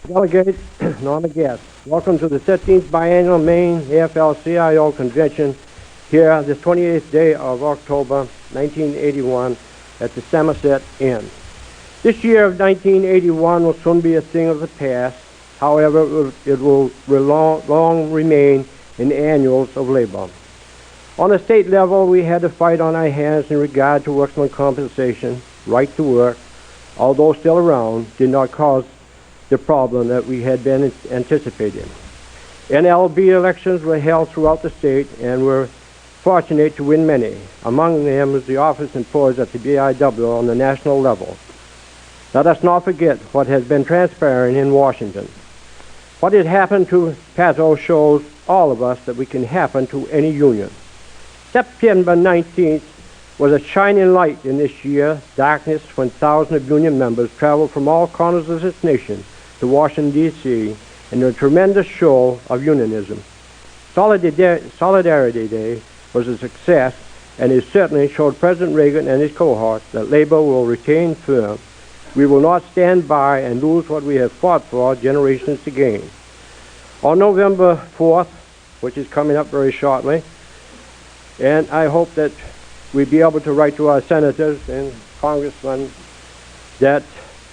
Delegates and honored guests, welcome to the 13th Biennial Maine AFL-CIO Convention here this 28th day of October 1981 at the Somerset Inn. This year of 1981 will soon be a thing of the past. However, it will long remain in the annuals of labor. On the state level, we had to fight on our hands in regard to workmen's compensation. Right to work, although still around, did not cause the problem that we had been anticipating. NLB elections were held throughout the state and were fortunate to win many. Among them was the office and poise at the BIW on the national level. Let us not forget what has been transpiring in Washington. What has happened to Pato shows all of us that we can happen to any union. September 19th was a shining light in this year's darkness when thousands of union members traveled from all corners of this nation to Washington, D.C. in a tremendous show of unionism. Solidarity Day was a success, and it certainly showed President Reagan and his cohorts that labor will retain firm. We will not stand by and lose what we have fought for generations to gain. On November 4th, which is coming up very shortly, and I hope that we'll be able to write to our senators and congressmen that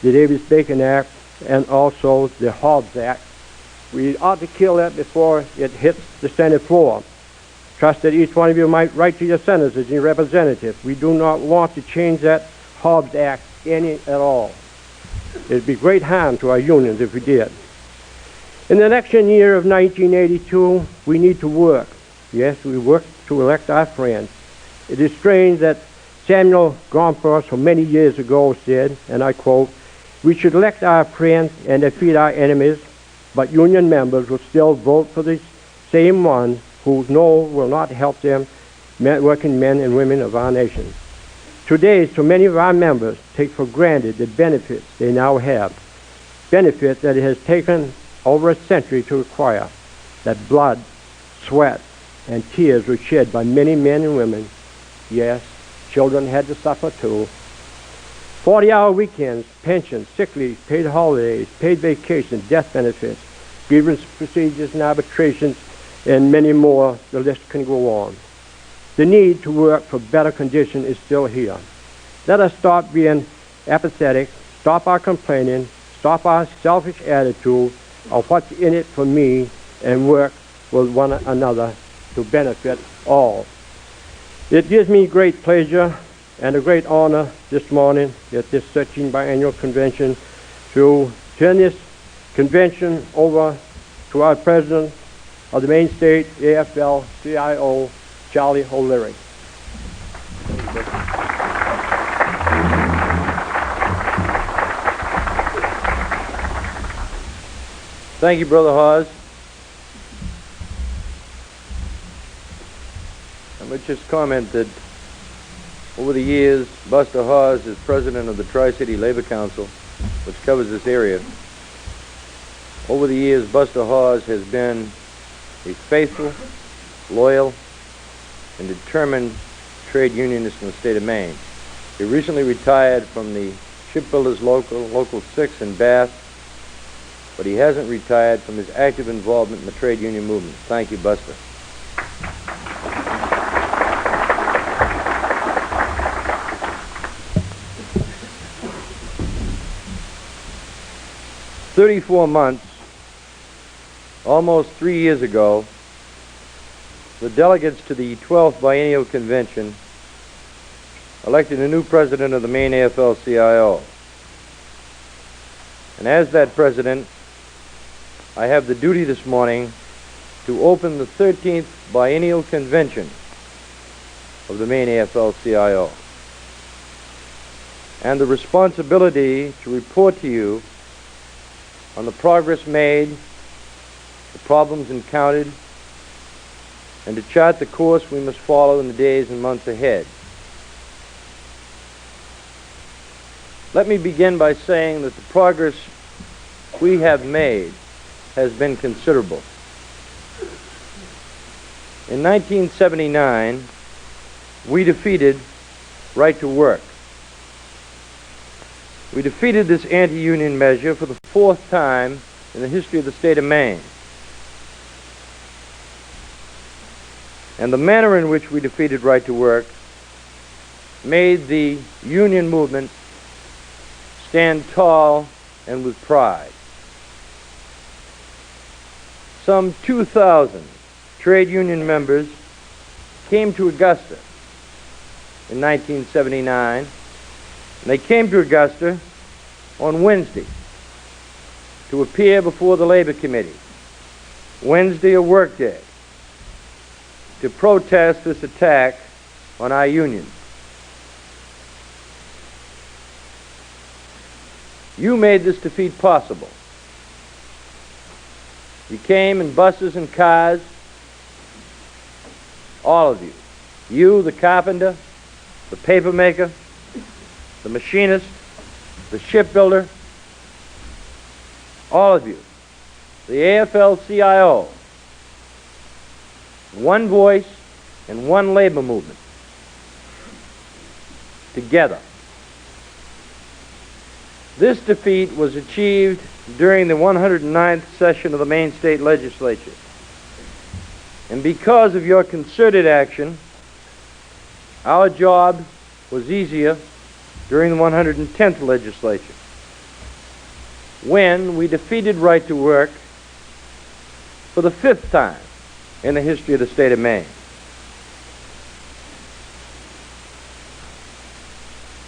the Davis-Bacon Act and also the Hobbs Act, we ought to kill that before it hits the Senate floor. Trust that each one of you might write to your senators and your representatives. We do not want to change that Hobbs Act any at all. It would be great harm to our unions if we did. In the election year of 1982, we need to work. Yes, we work to elect our friends. It is strange that Samuel Gompers, who many years ago said, and I quote, "We should elect our friends and defeat our enemies, but union members will still vote for the same ones who know will not help them, working men and women of our nation." Today, so many of our members take for granted the benefits they now have, benefits that it has taken over a century to acquire, that blood, sweat, and tears were shed by many men and women. Yes, children had to suffer too. 40-hour weekends, pensions, sick leave, paid holidays, paid vacations, death benefits, grievance procedures and arbitrations, and many more. The list can go on. The need to work for better conditions is still here. Let us stop being apathetic, stop our complaining, stop our selfish attitude of what's in it for me, and work with one another to benefit all. It gives me great pleasure and a great honor this morning at this 13th Biennial Convention to turn this convention over to our President of the Maine State AFL-CIO, Charlie O'Leary. Thank you, Brother Hawes. I would just comment that over the years, Buster Hawes is president of the Tri-City Labor Council, which covers this area. Over the years, Buster Hawes has been a faithful, loyal, and determined trade unionist in the state of Maine. He recently retired from the Shipbuilders Local 6 in Bath, but he hasn't retired from his active involvement in the trade union movement. Thank you, Buster. "34 months, almost 3 years ago, the delegates to the 12th Biennial Convention elected a new president of the Maine AFL-CIO. And as that president, I have the duty this morning to open the 13th Biennial Convention of the Maine AFL-CIO, and the responsibility to report to you on the progress made, the problems encountered, and to chart the course we must follow in the days and months ahead. Let me begin by saying that the progress we have made has been considerable. In 1979, we defeated right to work. We defeated this anti-union measure for the fourth time in the history of the state of Maine. And the manner in which we defeated right to work made the union movement stand tall and with pride. Some 2,000 trade union members came to Augusta in 1979. And they came to Augusta on Wednesday to appear before the Labor Committee. Wednesday, a work day, to protest this attack on our union. You made this defeat possible. You came in buses and cars, all of you. You, the carpenter, the papermaker, the machinist, the shipbuilder, all of you. The AFL-CIO. One voice and one labor movement. Together. This defeat was achieved during the 109th session of the Maine State Legislature. And because of your concerted action, our job was easier during the 110th legislature, when we defeated right to work for the 5th time in the history of the state of Maine.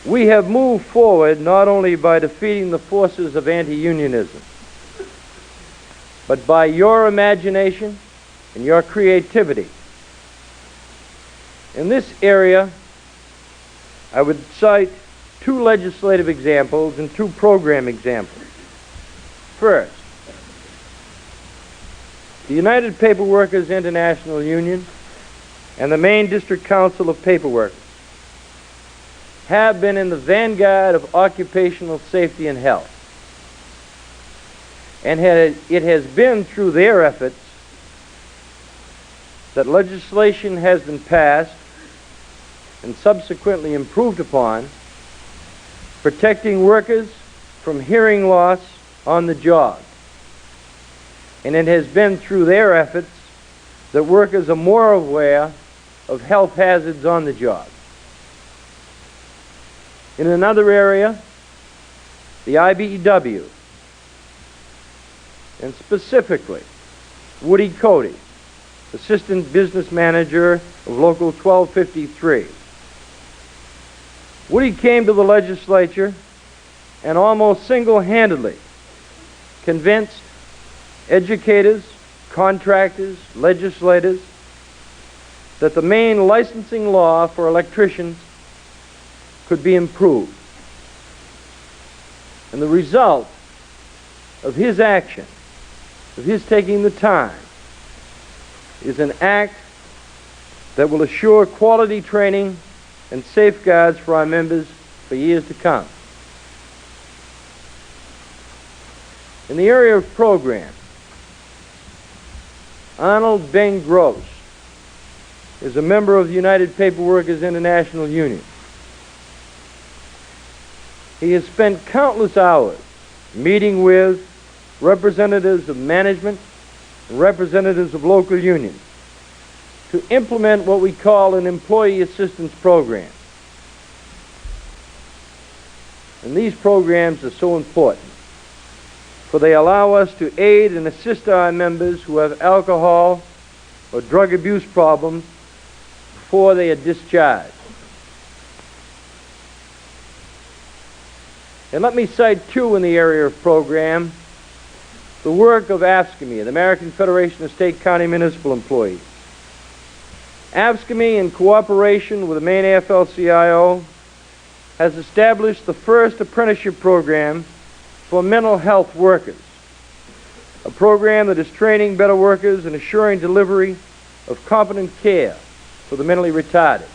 We have moved forward not only by defeating the forces of anti-unionism, but by your imagination and your creativity. In this area, I would cite 2 legislative examples and 2 program examples. First, the United Paperworkers International Union and the Maine District Council of Paperworkers have been in the vanguard of occupational safety and health. And it has been through their efforts that legislation has been passed and subsequently improved upon, protecting workers from hearing loss on the job. And it has been through their efforts that workers are more aware of health hazards on the job. In another area, the IBEW, and specifically Woody Cody, Assistant Business Manager of Local 1253. Woody came to the legislature and almost single-handedly convinced educators, contractors, legislators that the Maine licensing law for electricians could be improved. And the result of his action, of his taking the time, is an act that will assure quality training and safeguards for our members for years to come. In the area of program, Arnold Ben Gross is a member of the United Paperworkers International Union. He has spent countless hours meeting with representatives of management and representatives of local unions to implement what we call an employee assistance program. And these programs are so important, for they allow us to aid and assist our members who have alcohol or drug abuse problems before they are discharged. And let me cite 2 in the area of program. The work of AFL-CIO, the American Federation of State, County, Municipal Employees. AFL-CIO, in cooperation with the Maine AFL-CIO, has established the first apprenticeship program for mental health workers, a program that is training better workers and assuring delivery of competent care for the mentally retarded.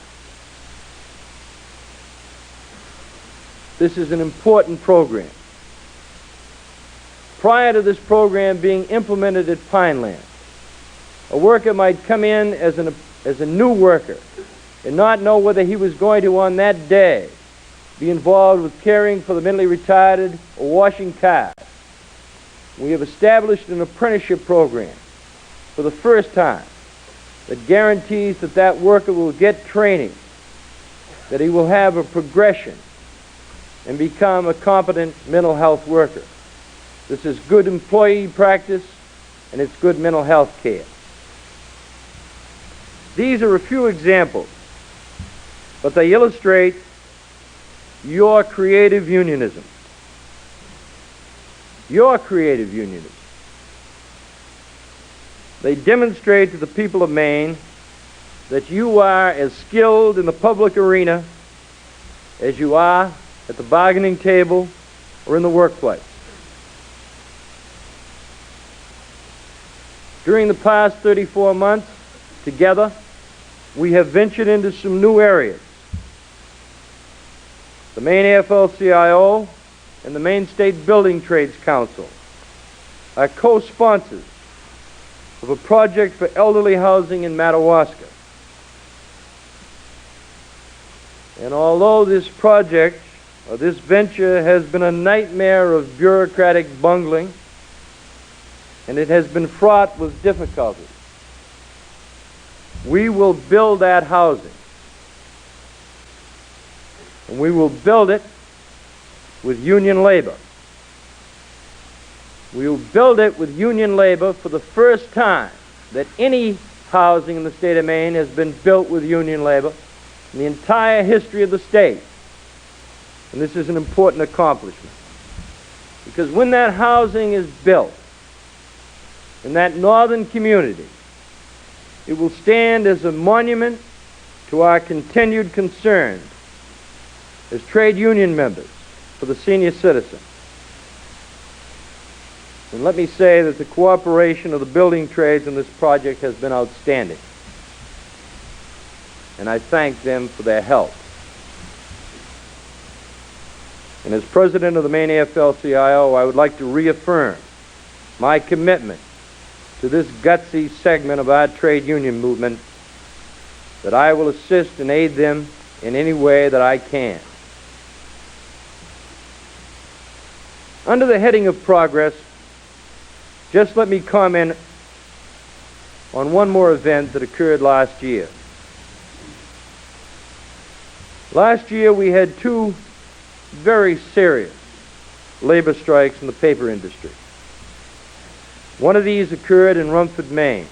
This is an important program. Prior to this program being implemented at Pineland, a worker might come in as a new worker and not know whether he was going to, on that day, be involved with caring for the mentally retarded or washing cars. we have established an apprenticeship program for the first time that guarantees that that worker will get training, that he will have a progression and become a competent mental health worker. This is good employee practice, and it's good mental health care. These are a few examples, but they illustrate your creative unionism. Your creative unionism. They demonstrate to the people of Maine that you are as skilled in the public arena as you are at the bargaining table or in the workplace. During the past 34 months, together, we have ventured into some new areas. The Maine AFL-CIO and the Maine State Building Trades Council are co-sponsors of a project for elderly housing in Madawaska. And although this project, or this venture, has been a nightmare of bureaucratic bungling, and it has been fraught with difficulties, we will build that housing. And we will build it with union labor. We will build it with union labor for the first time that any housing in the state of Maine has been built with union labor in the entire history of the state. And this is an important accomplishment. Because when that housing is built in that northern community, it will stand as a monument to our continued concern as trade union members for the senior citizen. And let me say that the cooperation of the building trades in this project has been outstanding. And I thank them for their help. And as president of the Maine AFL-CIO, I would like to reaffirm my commitment to this gutsy segment of our trade union movement, that I will assist and aid them in any way that I can. Under the heading of progress, just let me comment on one more event that occurred last year. Last year we had two very serious labor strikes in the paper industry. One of these occurred in Rumford, Maine,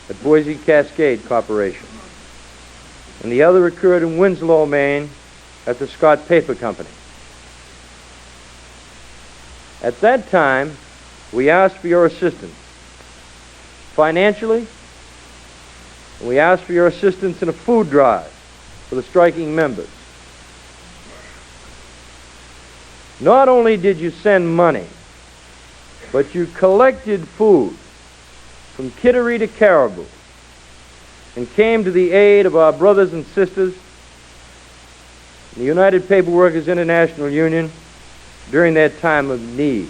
at Boise Cascade Corporation, and the other occurred in Winslow, Maine, at the Scott Paper Company. At that time, we asked for your assistance financially, and we asked for your assistance in a food drive for the striking members. Not only did you send money, but you collected food from Kittery to Caribou and came to the aid of our brothers and sisters in the United Paper Workers International Union during their time of need.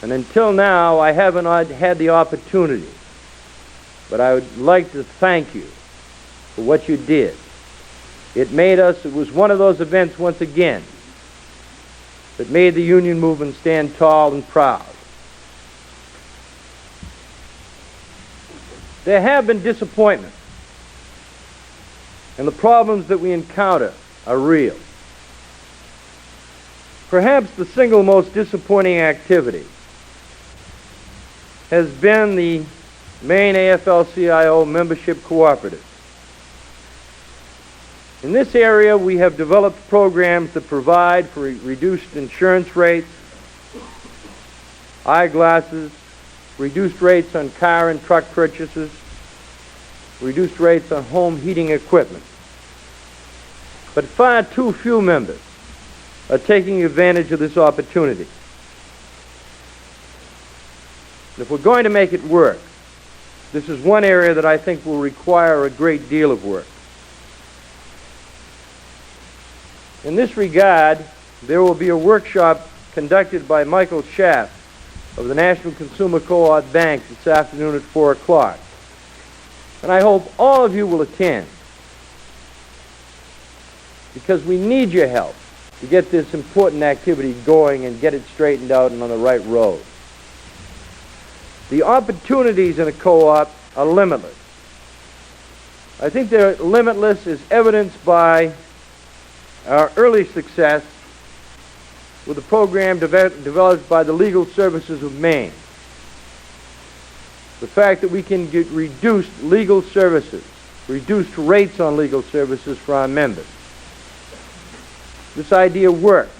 And until now, I haven't had the opportunity, but I would like to thank you for what you did. It was one of those events, once again, that made the union movement stand tall and proud. There have been disappointments, and the problems that we encounter are real. Perhaps the single most disappointing activity has been the Maine AFL-CIO membership cooperative. In this area, we have developed programs that provide for reduced insurance rates, eyeglasses, reduced rates on car and truck purchases, reduced rates on home heating equipment. But far too few members are taking advantage of this opportunity. And if we're going to make it work, this is one area that I think will require a great deal of work. In this regard, there will be a workshop conducted by Michael Schaff of the National Consumer Co-op Bank this afternoon at 4 o'clock. And I hope all of you will attend, because we need your help. to get this important activity going and get it straightened out and on the right road. The opportunities in a co-op are limitless. I think they're limitless as evidenced by our early success with a program developed by the Legal Services of Maine. The fact that we can get reduced legal services, reduced rates on legal services for our members. This idea works.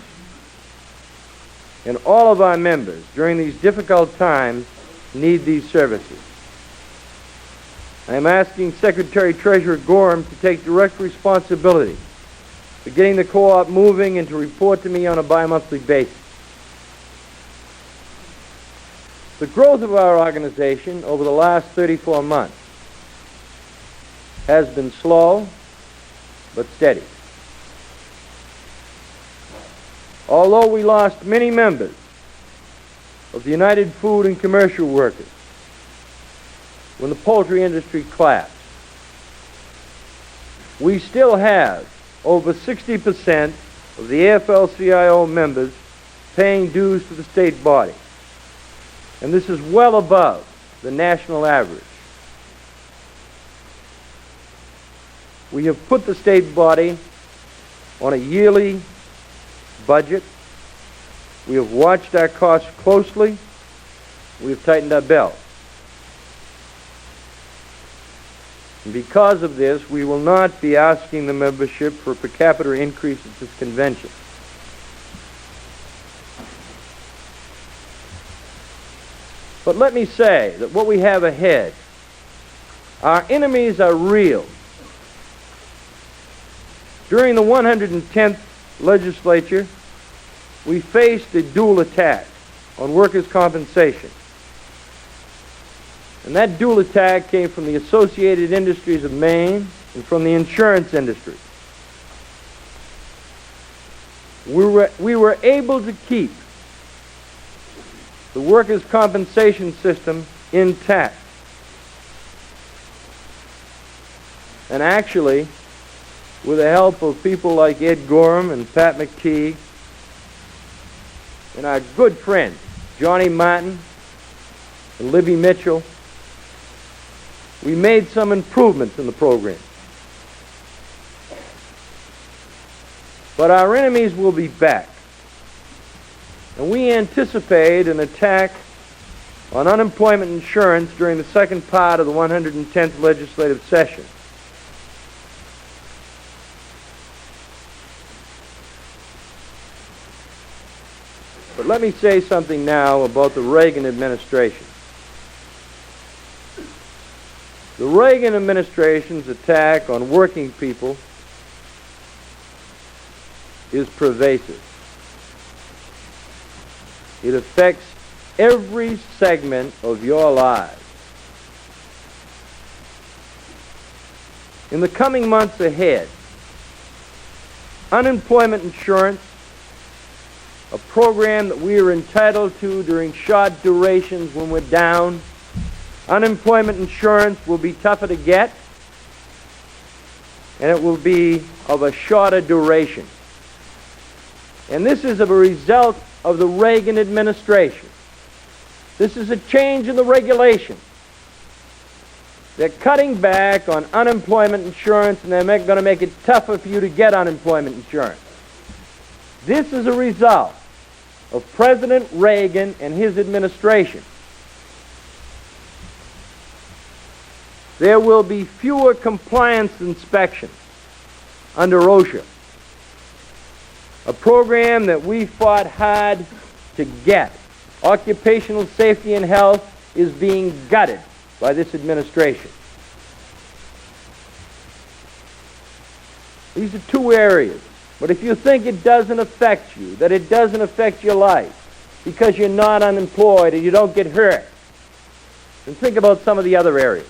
And all of our members during these difficult times need these services. I am asking Secretary Treasurer Gorham to take direct responsibility for getting the co-op moving and to report to me on a bi-monthly basis. The growth of our organization over the last 34 months has been slow but steady. Although we lost many members of the United Food and Commercial Workers when the poultry industry collapsed, we still have over 60% of the AFL-CIO members paying dues to the state body. And this is well above the national average. We have put the state body on a yearly budget. We have watched our costs closely. We have tightened our belt. And because of this, we will not be asking the membership for a per capita increase at this convention. But let me say that what we have ahead, our enemies are real. During the 110th legislature, we faced a dual attack on workers' compensation. And that dual attack came from the Associated Industries of Maine and from the insurance industry. We were able to keep the workers' compensation system intact. And actually, with the help of people like Ed Gorham and Pat McKee and our good friends, Johnny Martin and Libby Mitchell, we made some improvements in the program. But our enemies will be back. And we anticipate an attack on unemployment insurance during the second part of the 110th legislative session. But let me say something now about the Reagan administration. The Reagan administration's attack on working people is pervasive. It affects every segment of your lives. In the coming months ahead, unemployment insurance, a program that we are entitled to during short durations when we're down, unemployment insurance will be tougher to get, and it will be of a shorter duration. And this is a result of the Reagan administration. This is a change in the regulation. They're cutting back on unemployment insurance, and they're going to make it tougher for you to get unemployment insurance. This is a result of President Reagan and his administration. There will be fewer compliance inspections under OSHA, a program that we fought hard to get. Occupational safety and health is being gutted by this administration. These are two areas. But if you think it doesn't affect you, that it doesn't affect your life because you're not unemployed and you don't get hurt, then think about some of the other areas.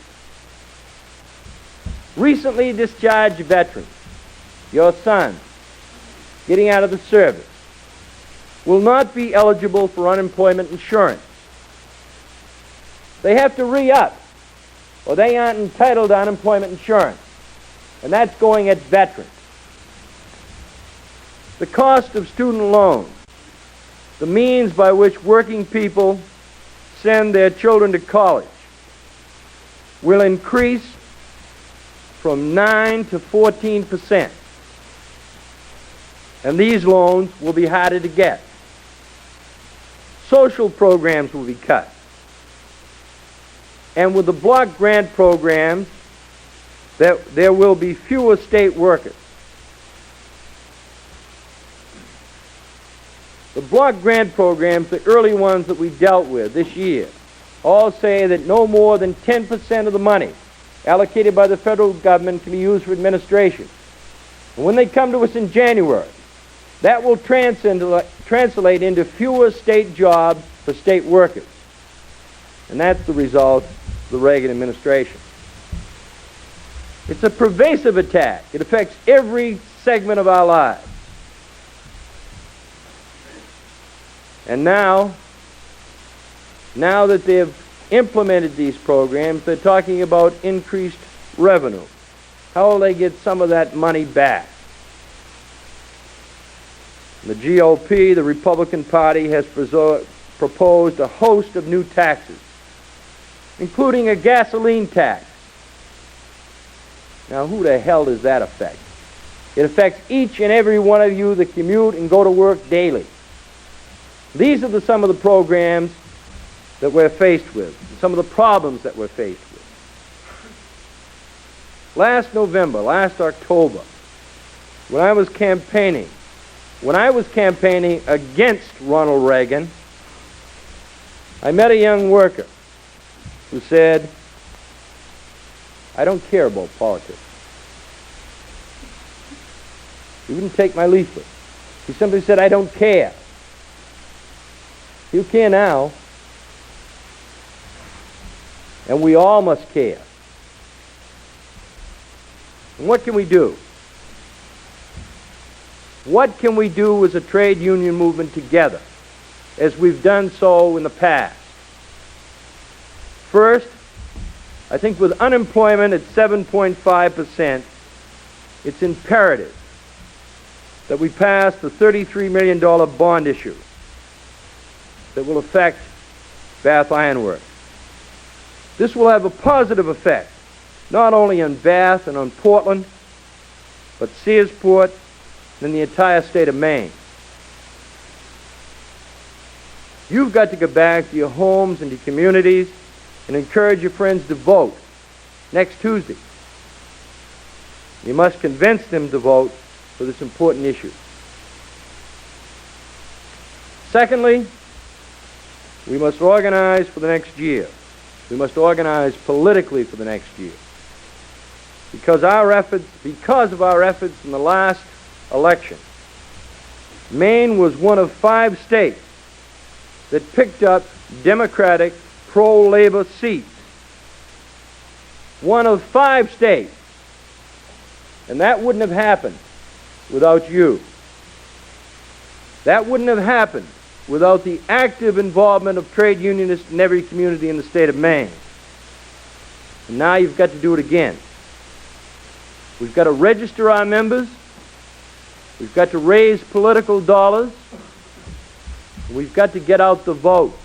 Recently discharged veterans, your sons, getting out of the service, will not be eligible for unemployment insurance. They have to re-up, or they aren't entitled to unemployment insurance. And that's going at veterans. The cost of student loans, the means by which working people send their children to college, will increase from 9 to 14%. And these loans will be harder to get. Social programs will be cut. And with the block grant programs, there will be fewer state workers. The block grant programs, the early ones that we dealt with this year, all say that no more than 10% of the money allocated by the federal government can be used for administration. And when they come to us in January, that will translate into fewer state jobs for state workers. And that's the result of the Reagan administration. It's a pervasive attack. It affects every segment of our lives. And now that they've implemented these programs, they're talking about increased revenue. How will they get some of that money back? The GOP, the Republican Party, has proposed a host of new taxes, including a gasoline tax. Now, who the hell does that affect? It affects each and every one of you that commute and go to work daily. These are some of the programs that we're faced with, some of the problems that we're faced with. Last November, last October, when I was campaigning against Ronald Reagan, I met a young worker who said, "I don't care about politics." He wouldn't take my leaflet. He simply said, "I don't care." You care now, and we all must care. And what can we do? What can we do as a trade union movement together, as we've done so in the past? First, I think with unemployment at 7.5%, it's imperative that we pass the $33 million bond issue that will affect Bath Iron Works. This will have a positive effect, not only on Bath and on Portland, but Searsport and the entire state of Maine. You've got to go back to your homes and your communities and encourage your friends to vote next Tuesday. You must convince them to vote for this important issue. Secondly, we must organize for the next year. We must organize politically for the next year. Because of our efforts in the last election, Maine was one of 5 states that picked up Democratic pro-labor seats. One of 5 states. And that wouldn't have happened without you. That wouldn't have happened without the active involvement of trade unionists in every community in the state of Maine. And now you've got to do it again. We've got to register our members. We've got to raise political dollars. We've got to get out the vote.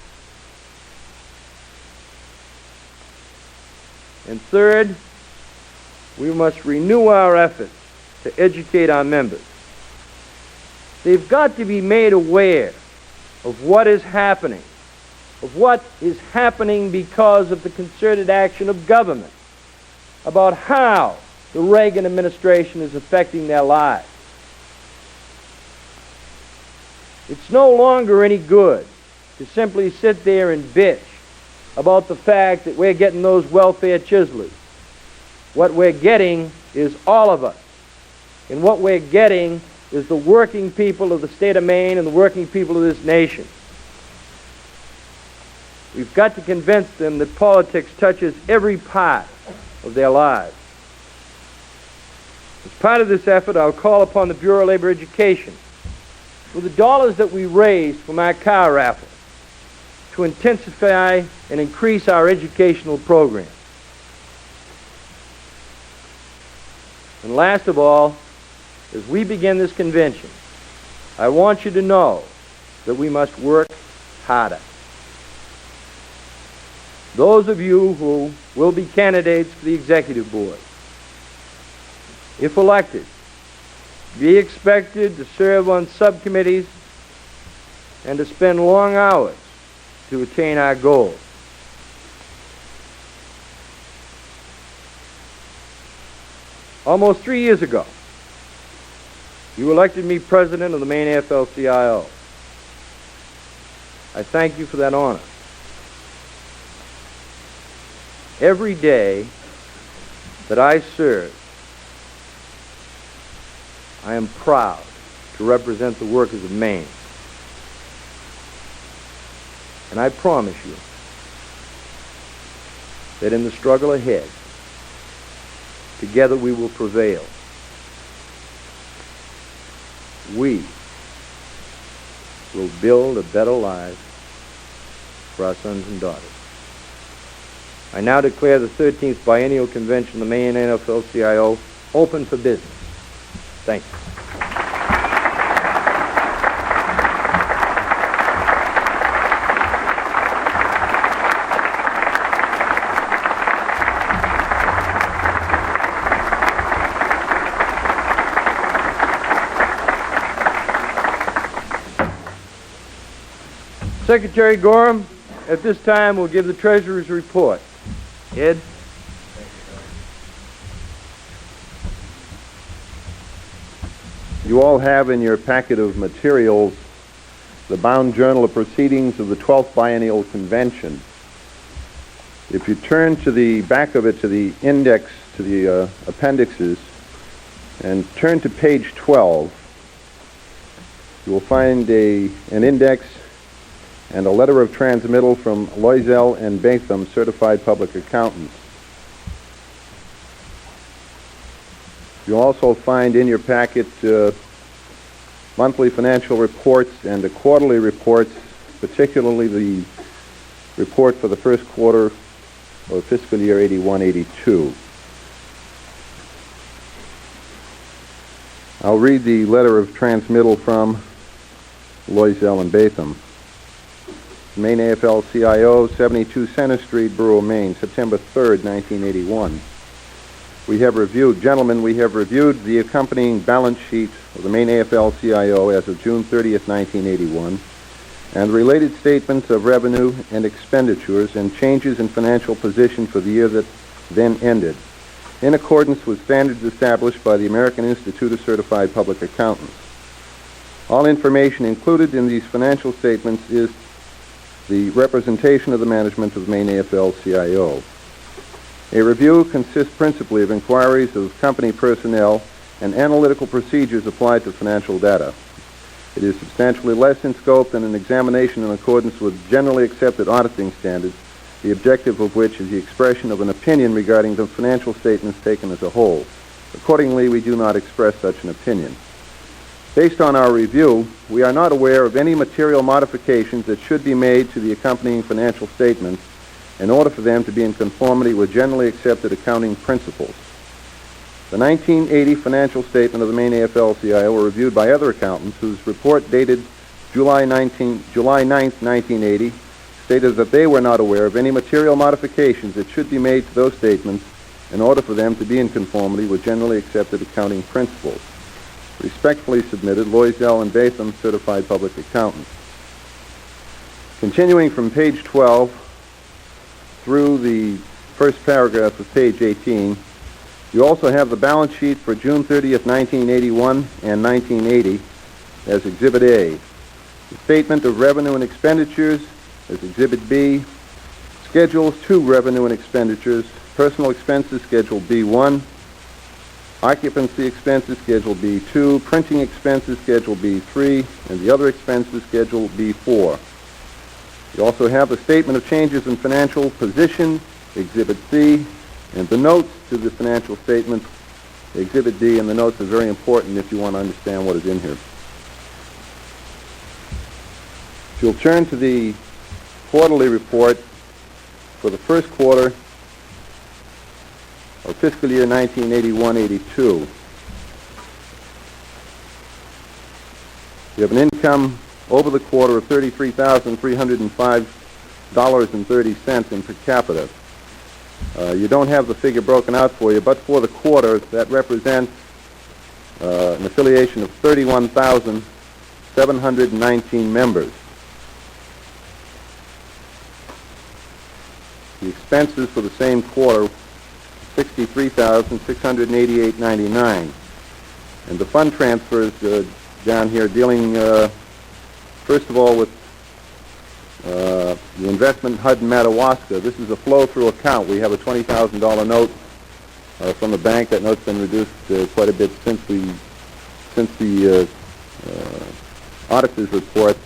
And third, we must renew our efforts to educate our members. They've got to be made aware of what is happening because of the concerted action of government, about how the Reagan administration is affecting their lives. It's no longer any good to simply sit there and bitch about the fact that we're getting those welfare chiselers. What we're getting is all of us. And what we're getting is the working people of the state of Maine and the working people of this nation. We've got to convince them that politics touches every part of their lives. As part of this effort, I'll call upon the Bureau of Labor Education, with the dollars that we raised from our car raffle, to intensify and increase our educational program. And last of all, as we begin this convention, I want you to know that we must work harder. Those of you who will be candidates for the executive board, if elected, be expected to serve on subcommittees and to spend long hours to attain our goals. Almost 3 years ago, you elected me president of the Maine AFL-CIO. I thank you for that honor. Every day that I serve, I am proud to represent the workers of Maine. And I promise you that in the struggle ahead, together we will prevail. We will build a better life for our sons and daughters. I now declare the 13th Biennial Convention of the Maine AFL-CIO open for business. Thank you. Secretary Gorham, at this time, will give the Treasurer's report. Ed? You all have in your packet of materials the bound journal of proceedings of the 12th Biennial Convention. If you turn to the back of it, to the index, to the appendixes, and turn to page 12, you will find an index and a letter of transmittal from Loisel and Batham, certified public accountants. You'll also find in your packet monthly financial reports and the quarterly reports, particularly the report for the first quarter of fiscal year 81-82. I'll read the letter of transmittal from Loisel and Batham. Maine AFL-CIO, 72 Center Street, Borough, Maine, September 3rd, 1981. We have reviewed the accompanying balance sheet of the Maine AFL-CIO as of June 30th, 1981, and related statements of revenue and expenditures and changes in financial position for the year that then ended, in accordance with standards established by the American Institute of Certified Public Accountants. All information included in these financial statements is the representation of the management of the Maine AFL-CIO. A review consists principally of inquiries of company personnel and analytical procedures applied to financial data. It is substantially less in scope than an examination in accordance with generally accepted auditing standards, the objective of which is the expression of an opinion regarding the financial statements taken as a whole. Accordingly, we do not express such an opinion. Based on our review, we are not aware of any material modifications that should be made to the accompanying financial statements in order for them to be in conformity with generally accepted accounting principles. The 1980 financial statement of the Maine AFL-CIO were reviewed by other accountants whose report dated July 9th, 1980, stated that they were not aware of any material modifications that should be made to those statements in order for them to be in conformity with generally accepted accounting principles. Respectfully submitted, Loisel and Batham, certified public accountants. Continuing from page 12 through the first paragraph of page 18, you also have the balance sheet for June 30th, 1981 and 1980 as Exhibit A. The statement of revenue and expenditures as Exhibit B. Schedules to revenue and expenditures, personal expenses, Schedule B1. Occupancy expenses, Schedule B2, printing expenses, Schedule B3, and the other expenses, Schedule B4. You also have a statement of changes in financial position, Exhibit C, and the notes to the financial statement, Exhibit D, and the notes are very important if you want to understand what is in here. If you'll turn to the quarterly report for the first quarter of fiscal year 1981-82. We have an income over the quarter of $33,305.30 in per capita. You don't have the figure broken out for you, but for the quarter, that represents an affiliation of 31,719 members. The expenses for the same quarter, $63,688.99. And the fund transfers down here dealing, first of all, with the investment HUD in Madawaska. This is a flow-through account. We have a $20,000 note from the bank. That note's been reduced quite a bit since the auditor's report.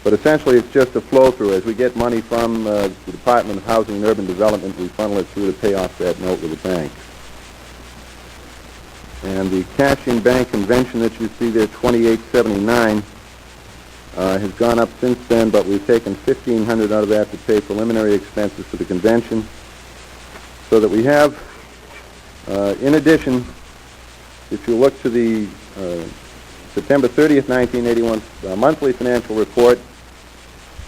But essentially, it's just a flow-through. As we get money from the Department of Housing and Urban Development, we funnel it through to pay off that note with the bank. And the cash-in-bank convention that you see there, $28.79, has gone up since then, but we've taken $1,500 out of that to pay preliminary expenses for the convention, so that we have, in addition, if you look to the September 30th, 1981 monthly financial report,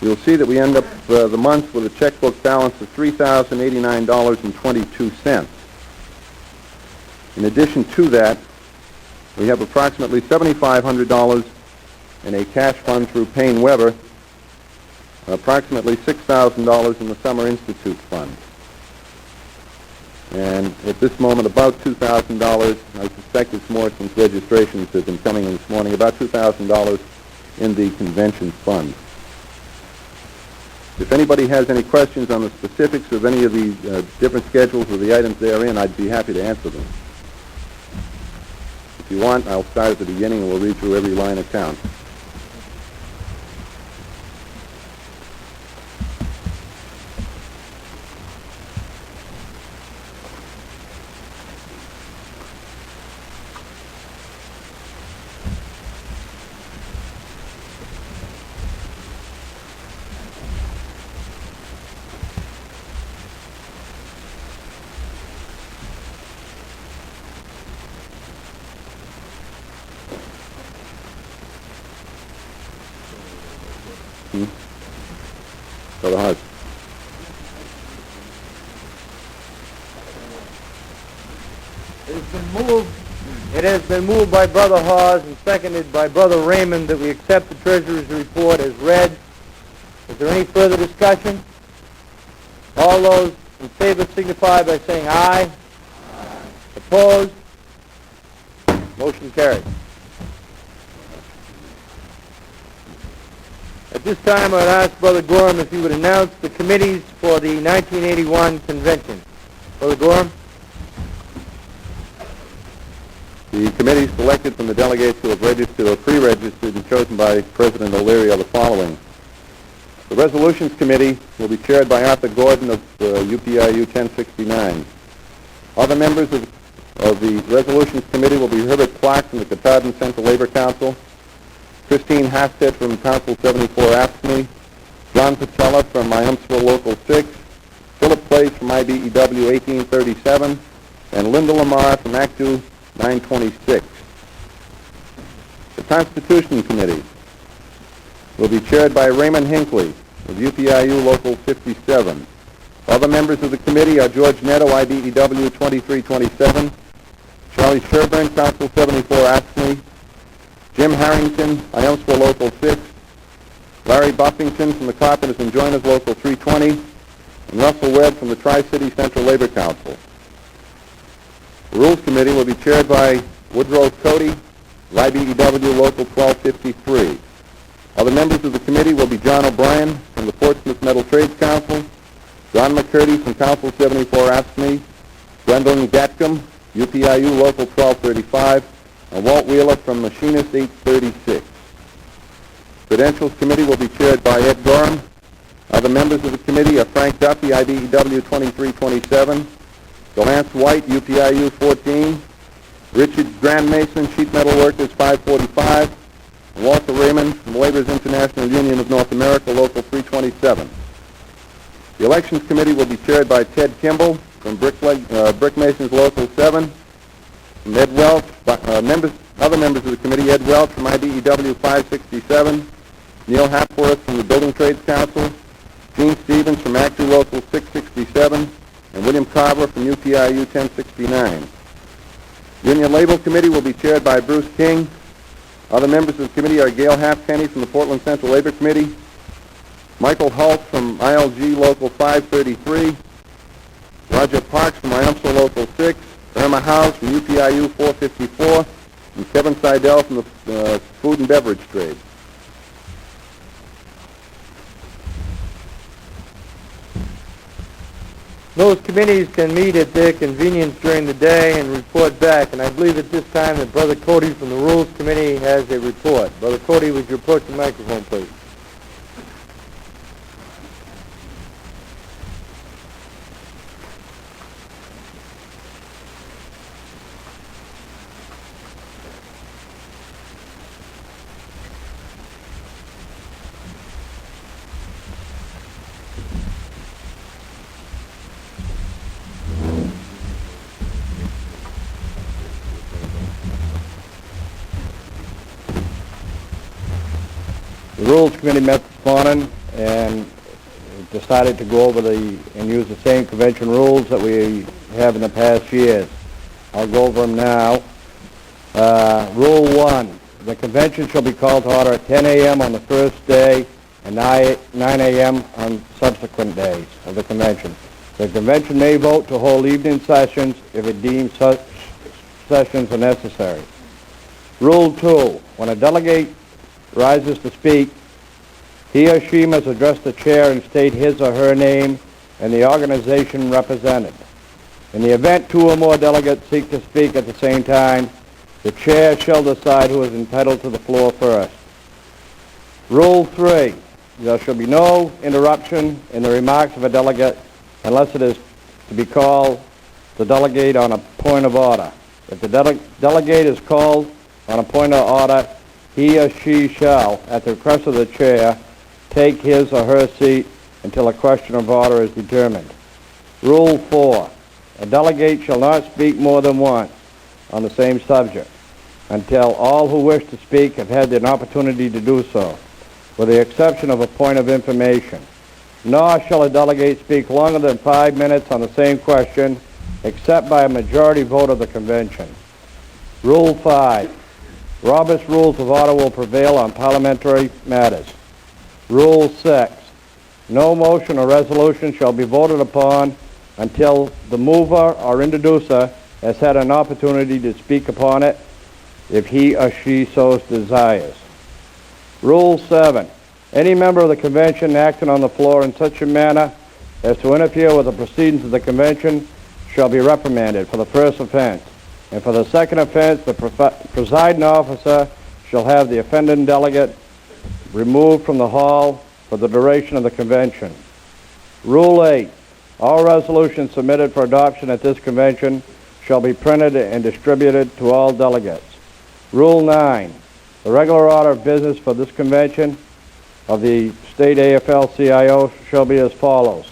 you'll see that we end up the month with a checkbook balance of $3,089.22. In addition to that, we have approximately $7,500 in a cash fund through Payne Weber, approximately $6,000 in the Summer Institute Fund. And at this moment, about $2,000, I suspect it's more since registrations have been coming in this morning, about $2,000 in the convention fund. If anybody has any questions on the specifics of any of the different schedules or the items therein, I'd be happy to answer them. If you want, I'll start at the beginning and we'll read through every line of count. Brother Hart. It has been moved by Brother Hawes and seconded by Brother Raymond that we accept the Treasurer's report as read. Is there any further discussion? All those in favor signify by saying aye. Aye. Opposed? Motion carried. At this time, I'd ask Brother Gorham if he would announce the committees for the 1981 convention. Brother Gorham? The committees selected from the delegates who have registered or pre-registered and chosen by President O'Leary are the following. The Resolutions Committee will be chaired by Arthur Gordon of UPIU 1069. Other members of the Resolutions Committee will be Herbert Clark from the Katahdin Central Labor Council, Christine Hasted from Council 74 AFSCME, John Patella from my Huntsville Local 6, Philip Place from IBEW 1837, and Linda Lamar from ACTU 926. The Constitution Committee will be chaired by Raymond Hinckley of UPIU Local 57. Other members of the committee are George Netto, IBEW 2327, Charlie Sherburne, Council 74 AFSCME, Jim Harrington, Ionsville Local 6, Larry Buffington from the Carpenters and Joiners Local 320, and Russell Webb from the Tri-City Central Labor Council. The Rules Committee will be chaired by Woodrow Cody of IBEW Local 1253. Other members of the committee will be John O'Brien from the Portsmouth Metal Trades Council, John McCurdy from Council 74 AFSCME, Gwendolyn Gatcomb, UPIU Local 1235, and Walt Wheeler from Machinist 836. Credentials Committee will be chaired by Ed Gorham. Other members of the committee are Frank Duffy, IBEW 2327, Delance White, UPIU 14, Richard Grand Mason, Sheet Metal Workers 545, and Walter Raymond from Laborers International Union of North America, Local 327. The Elections Committee will be chaired by Ted Kimball from Brick Masons Local 7, Ned Welch. Other members of the committee: Ed Welch from IDEW 567, Neil Hapworth from the Building Trades Council, Gene Stevens from Act 2 Local 667, and William Carver from UPIU 1069. Union Label Committee will be chaired by Bruce King. Other members of the committee are Gail Halfpenny from the Portland Central Labor Committee, Michael Holt from ILG Local 533, Roger Parks from IUMSL Local 6, Irma House from UPIU 454, and Kevin Seidel from the Food and Beverage Trade. Those committees can meet at their convenience during the day and report back, and I believe at this time that Brother Cody from the Rules Committee has a report. Brother Cody, would you approach the microphone, please? The Rules Committee met this morning and decided to go over and use the same convention rules that we have in the past years. I'll go over them now. Rule 1, the convention shall be called to order at 10 a.m. on the first day and 9 a.m. on subsequent days of the convention. The convention may vote to hold evening sessions if it deems such sessions are necessary. Rule 2, when a delegate rises to speak, he or she must address the chair and state his or her name and the organization represented. In the event two or more delegates seek to speak at the same time, the chair shall decide who is entitled to the floor first. Rule 3, there shall be no interruption in the remarks of a delegate unless it is to be called the delegate on a point of order. If the delegate is called on a point of order, he or she shall, at the request of the chair, take his or her seat until a question of order is determined. Rule 4, a delegate shall not speak more than once on the same subject until all who wish to speak have had an opportunity to do so, with the exception of a point of information. Nor shall a delegate speak longer than 5 minutes on the same question, except by a majority vote of the convention. Rule 5, Robert's Rules of Order will prevail on parliamentary matters. Rule 6, no motion or resolution shall be voted upon until the mover or introducer has had an opportunity to speak upon it, if he or she so desires. Rule 7, any member of the convention acting on the floor in such a manner as to interfere with the proceedings of the convention shall be reprimanded for the first offense. And for the second offense, the presiding officer shall have the offending delegate removed from the hall for the duration of the convention. Rule 8, all resolutions submitted for adoption at this convention shall be printed and distributed to all delegates. Rule 9, the regular order of business for this convention of the state AFL-CIO shall be as follows.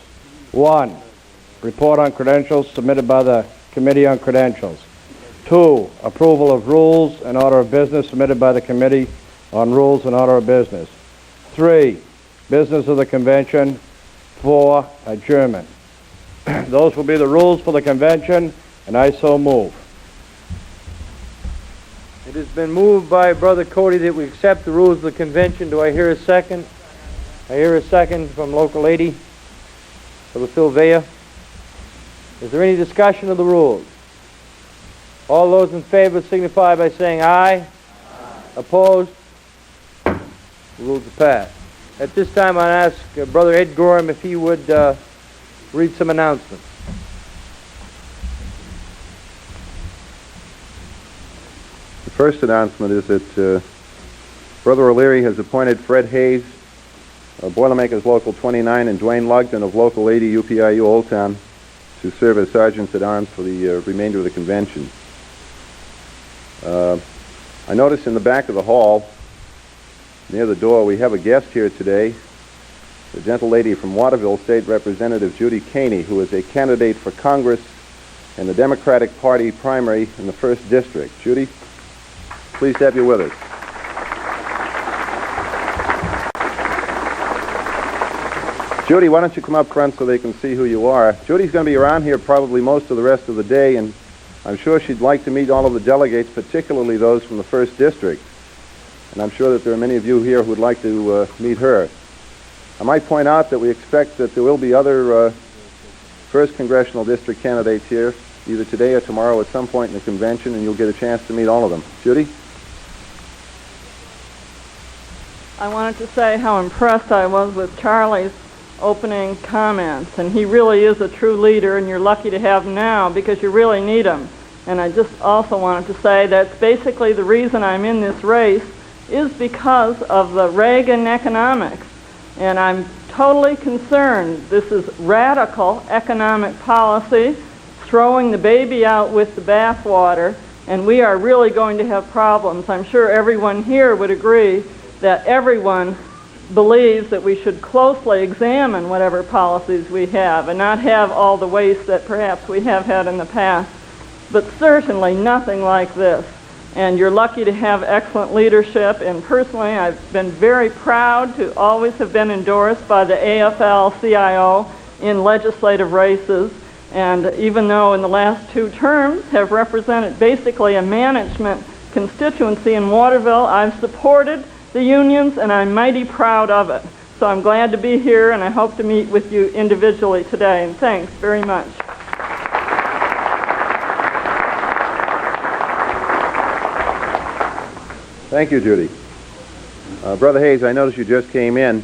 1, report on credentials submitted by the Committee on Credentials. 2, approval of rules and order of business submitted by the Committee on Rules and Order of Business. 3, business of the convention. 4, adjournment. Those will be the rules for the convention, and I so move. It has been moved by Brother Cody that we accept the rules of the convention. Do I hear a second? I hear a second from Local 80, Brother Phil Vea. Is there any discussion of the rules? All those in favor signify by saying aye. Aye. Opposed? The rules are passed. At this time, I'll ask Brother Ed Gorham if he would read some announcements. The first announcement is that Brother O'Leary has appointed Fred Hayes of Boilermakers Local 29 and Dwayne Lugden of Local 80 UPIU Old Town to serve as sergeants at arms for the remainder of the convention. I notice in the back of the hall, near the door, we have a guest here today, the gentle lady from Waterville, State Representative Judy Caney, who is a candidate for Congress in the Democratic Party primary in the 1st District. Judy? Pleased to have you with us. Judy, why don't you come up front so they can see who you are? Judy's going to be around here probably most of the rest of the day, and I'm sure she'd like to meet all of the delegates, particularly those from the 1st District. And I'm sure that there are many of you here who would like to meet her. I might point out that we expect that there will be other 1st Congressional District candidates here, either today or tomorrow at some point in the convention, and you'll get a chance to meet all of them. Judy? I wanted to say how impressed I was with Charlie's opening comments, and he really is a true leader, and you're lucky to have him now because you really need him. And I just also wanted to say that's basically the reason I'm in this race is because of the Reagan economics, and I'm totally concerned. This is radical economic policy, throwing the baby out with the bathwater, and we are really going to have problems. I'm sure everyone here would agree that everyone believes that we should closely examine whatever policies we have and not have all the waste that perhaps we have had in the past, but certainly nothing like this. And you're lucky to have excellent leadership, and personally I've been very proud to always have been endorsed by the AFL-CIO in legislative races, and even though in the last 2 terms have represented basically a management constituency in Waterville, I've supported the unions, and I'm mighty proud of it. So I'm glad to be here, and I hope to meet with you individually today, and thanks very much. Thank you, Judy. Brother Hayes, I noticed you just came in.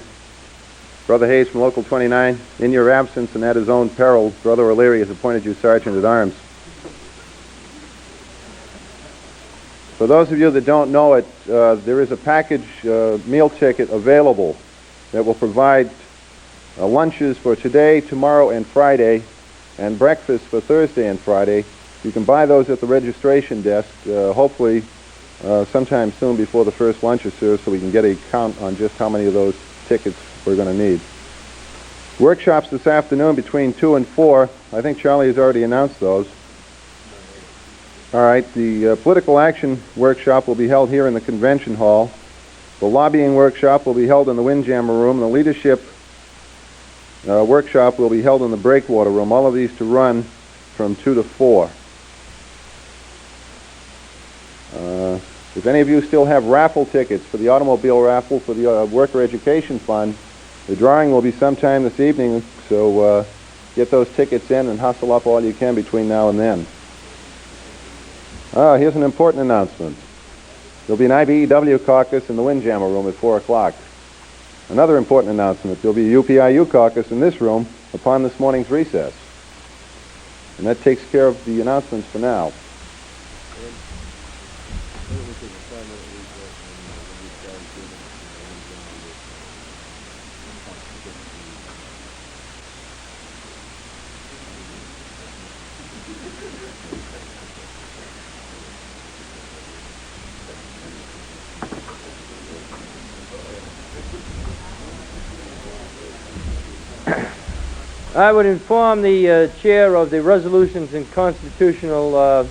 Brother Hayes from Local 29, in your absence and at his own peril, Brother O'Leary has appointed you Sergeant at Arms. For those of you that don't know it, there is a package meal ticket available that will provide lunches for today, tomorrow, and Friday, and breakfast for Thursday and Friday. You can buy those at the registration desk, hopefully sometime soon before the first lunch is served, so we can get a count on just how many of those tickets we're going to need. Workshops this afternoon between 2 and 4. I think Charlie has already announced those. All right, the political action workshop will be held here in the convention hall. The lobbying workshop will be held in the Windjammer room. The leadership workshop will be held in the breakwater room. All of these to run from 2 to 4. If any of you still have raffle tickets for the automobile raffle for the Worker Education Fund, the drawing will be sometime this evening, so get those tickets in and hustle up all you can between now and then. Here's an important announcement. There'll be an IBEW caucus in the Windjammer room at 4 o'clock. Another important announcement. There'll be a UPIU caucus in this room upon this morning's recess. And that takes care of the announcements for now. I would inform the chair of the resolutions and constitutional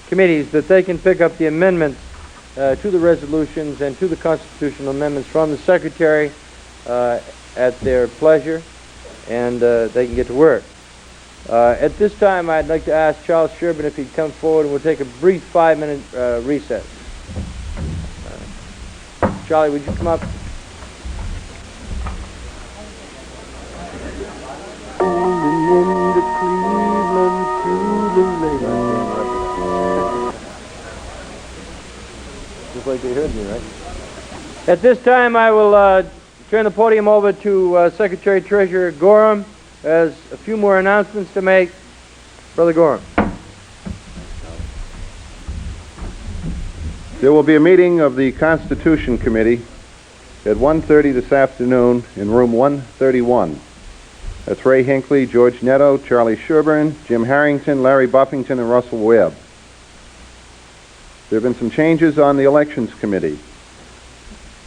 committees that they can pick up the amendments to the resolutions and to the constitutional amendments from the secretary at their pleasure, and they can get to work. At this time, I'd like to ask Charles Sherbin if he'd come forward, and we'll take a brief 5-minute recess. Charlie, would you come up? Just like they heard me, right? At this time, I will turn the podium over to Secretary Treasurer Gorham as a few more announcements to make. Brother Gorham. There will be a meeting of the Constitution Committee at 1:30 this afternoon in room 131. That's Ray Hinckley, George Netto, Charlie Sherburne, Jim Harrington, Larry Buffington, and Russell Webb. There have been some changes on the Elections Committee.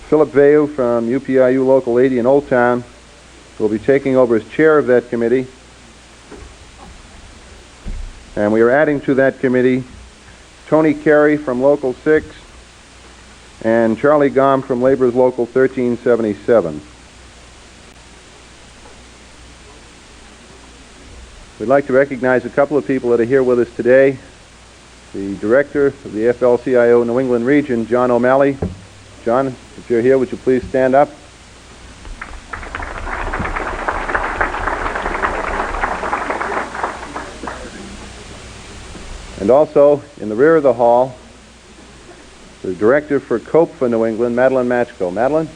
Philip Veu from UPIU Local 80 in Old Town will be taking over as chair of that committee. And we are adding to that committee Tony Carey from Local 6, and Charlie Gom from Laborers Local 1377. We'd like to recognize a couple of people that are here with us today. The Director of the AFL-CIO New England Region, John O'Malley. John, if you're here, would you please stand up? And also, in the rear of the hall, the Director for COPE for New England, Madeline Matchko. Madeline?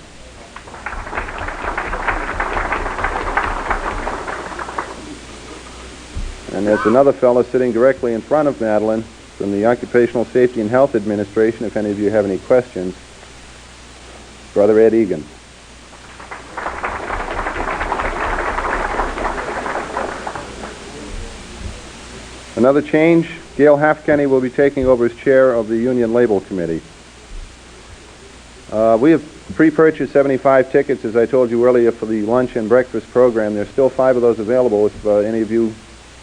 And there's another fellow sitting directly in front of Madeline from the Occupational Safety and Health Administration, if any of you have any questions. Brother Ed Egan. Another change, Gail Halfkenny will be taking over as chair of the Union Label Committee. We have pre-purchased 75 tickets, as I told you earlier, for the lunch and breakfast program. There's still 5 of those available. If any of you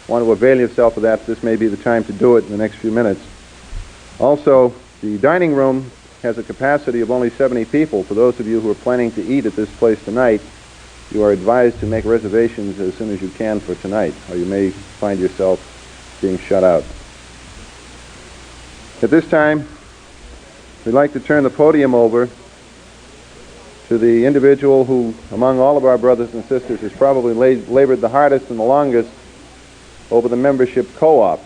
want to avail yourself of that, this may be the time to do it in the next few minutes. Also, the dining room has a capacity of only 70 people. For those of you who are planning to eat at this place tonight, you are advised to make reservations as soon as you can for tonight, or you may find yourself being shut out. At this time, we'd like to turn the podium over to the individual who, among all of our brothers and sisters, has probably labored the hardest and the longest over the membership co-op.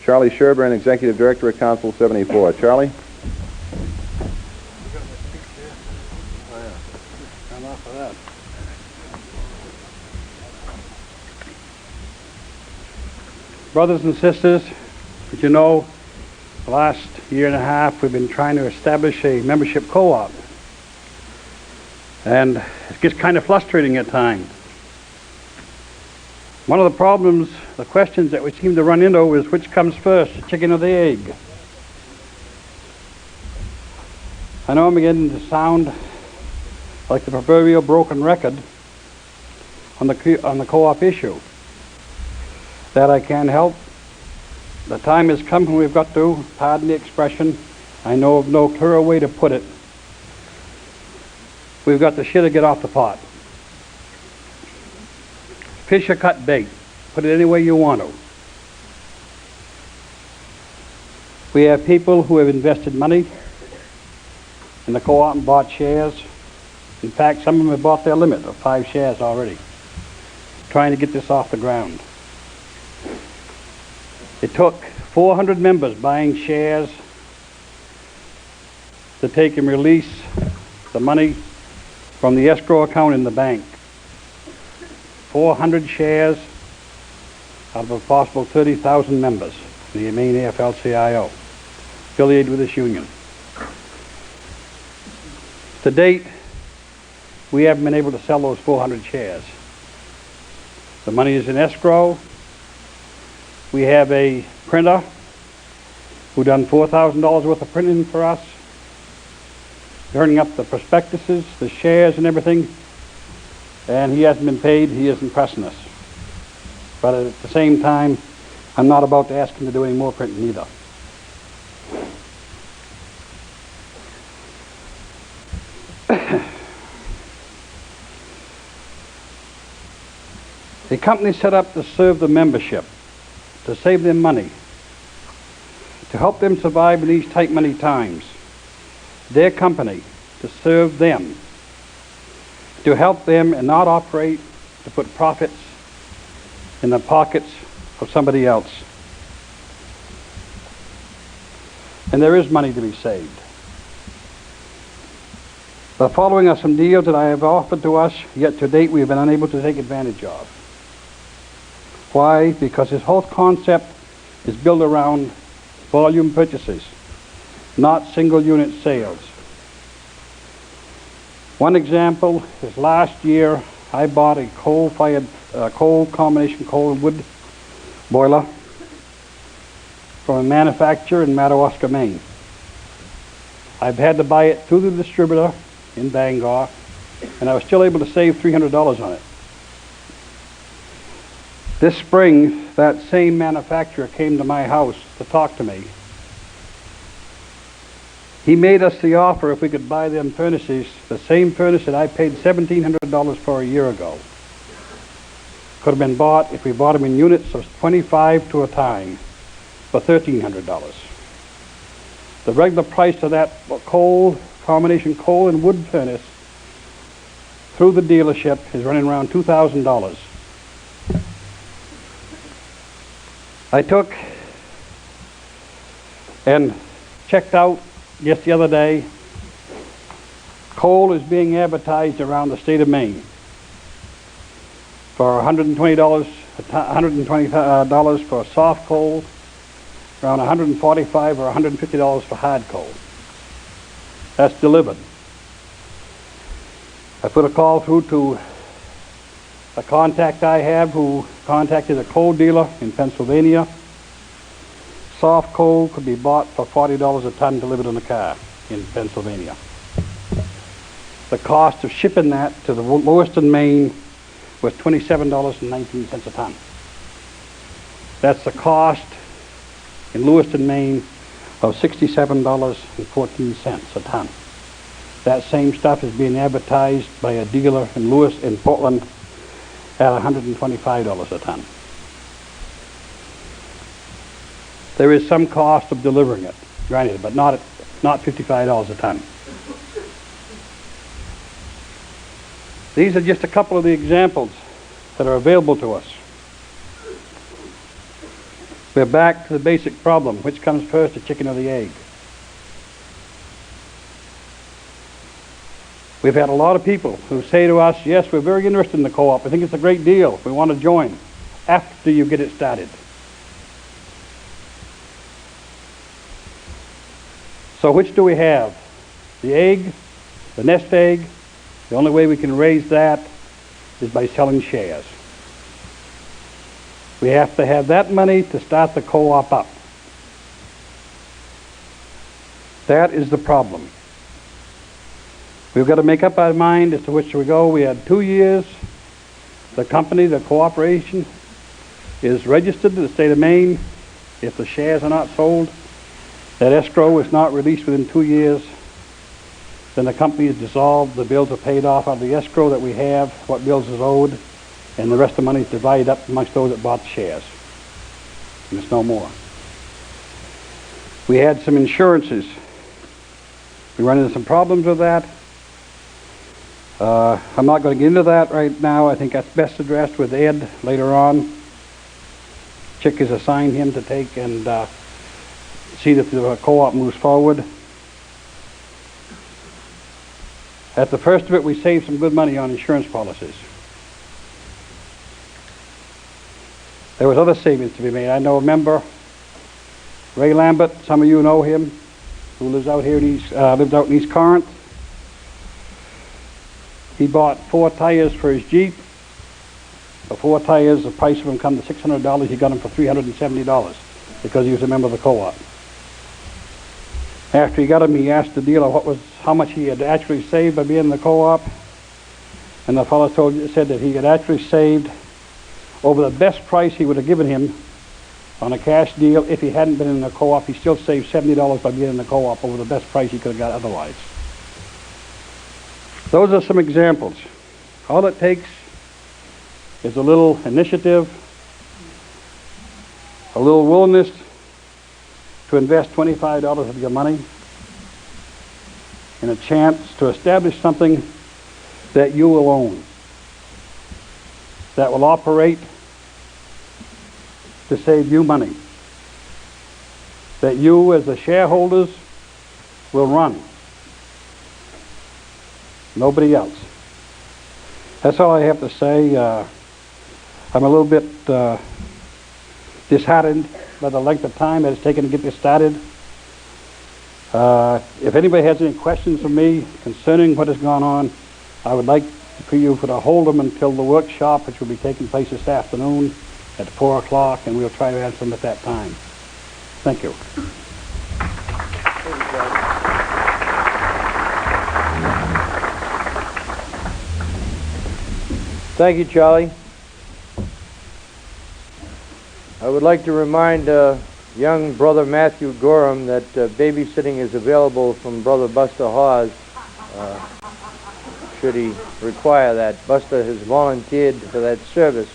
Charlie Sherburne, Executive Director of Council 74. Charlie? Brothers and sisters, as you know, the last year and a half we've been trying to establish a membership co-op. And it gets kind of frustrating at times. One of the problems, the questions that we seem to run into is which comes first, the chicken or the egg? I know I'm beginning to sound like the proverbial broken record on the co-op issue. That I can't help. The time has come when we've got to, pardon the expression, I know of no clearer way to put it, we've got the shit to get off the pot. Fish or cut bait. Put it any way you want to. We have people who have invested money in the co-op and bought shares. In fact, some of them have bought their limit of 5 shares already, trying to get this off the ground. It took 400 members buying shares to take and release the money from the escrow account in the bank. 400 shares out of a possible 30,000 members in the Maine AFL-CIO, affiliated with this union. To date, we haven't been able to sell those 400 shares. The money is in escrow. We have a printer who done $4,000 worth of printing for us, turning up the prospectuses, the shares and everything, and he hasn't been paid. He isn't pressing us. But at the same time, I'm not about to ask him to do any more printing either. A company set up to serve the membership, to save them money, to help them survive in these tight money times. Their company, to serve them, to help them and not operate to put profits in the pockets of somebody else. And there is money to be saved. The following are some deals that I have offered to us, yet to date we have been unable to take advantage of. Why? Because this whole concept is built around volume purchases, not single unit sales. One example is last year I bought a coal-fired, combination coal and wood boiler from a manufacturer in Madawaska, Maine. I've had to buy it through the distributor in Bangor, and I was still able to save $300 on it. This spring, that same manufacturer came to my house to talk to me. He made us the offer if we could buy them furnaces, the same furnace that I paid $1,700 for a year ago. Could have been bought if we bought them in units of 25 to a time for $1,300. The regular price of that combination coal and wood furnace through the dealership is running around $2,000. I took and checked out just the other day. Coal is being advertised around the state of Maine for $120 for soft coal, around $145 or $150 for hard coal. That's delivered. I put a call through to a contact I have who contacted a coal dealer in Pennsylvania. Soft coal could be bought for $40 a ton delivered in a car in Pennsylvania. The cost of shipping that to the Lewiston, Maine was $27.19 a ton. That's the cost in Lewiston, Maine of $67.14 a ton. That same stuff is being advertised by a dealer in Portland at $125 a ton. There is some cost of delivering it, granted, but not $55 a ton. These are just a couple of the examples that are available to us. We're back to the basic problem. Which comes first, the chicken or the egg? We've had a lot of people who say to us, yes, we're very interested in the co-op. I think it's a great deal. We want to join after you get it started. So which do we have? The egg, the nest egg. The only way we can raise that is by selling shares. We have to have that money to start the co-op up. That is the problem. We've got to make up our mind as to which we go. We had 2 years. The company, the corporation, is registered in the state of Maine. If the shares are not sold, that escrow is not released within 2 years, then the company is dissolved, the bills are paid off out of the escrow that we have, what bills is owed, and the rest of the money is divided up amongst those that bought the shares. And it's no more. We had some insurances. We run into some problems with that. I'm not going to get into that right now. I think that's best addressed with Ed later on. Chick has assigned him to take and see that the co-op moves forward. At the first of it, we saved some good money on insurance policies. There was other savings to be made. I know a member, Ray Lambert, some of you know him, who lives out here in lives out in East Corinth. He bought 4 tires for his Jeep. For 4 tires, the price of them come to $600. He got them for $370 because he was a member of the co-op. After he got them, he asked the dealer how much he had actually saved by being in the co-op, and the fellow said that he had actually saved over the best price he would have given him on a cash deal. If he hadn't been in the co-op, he still saved $70 by being in the co-op over the best price he could have got otherwise. Those are some examples. All it takes is a little initiative, a little willingness to invest $25 of your money in a chance to establish something that you will own, that will operate to save you money, that you as the shareholders will run. Nobody else. That's all I have to say. I'm a little bit disheartened by the length of time that it's taken to get this started. If anybody has any questions for me concerning what has gone on, I would like for you to hold them until the workshop, which will be taking place this afternoon at 4 o'clock, and we'll try to answer them at that time. Thank you. Thank you, Charlie. I would like to remind young brother Matthew Gorham that babysitting is available from brother Buster Hawes should he require that. Buster has volunteered for that service.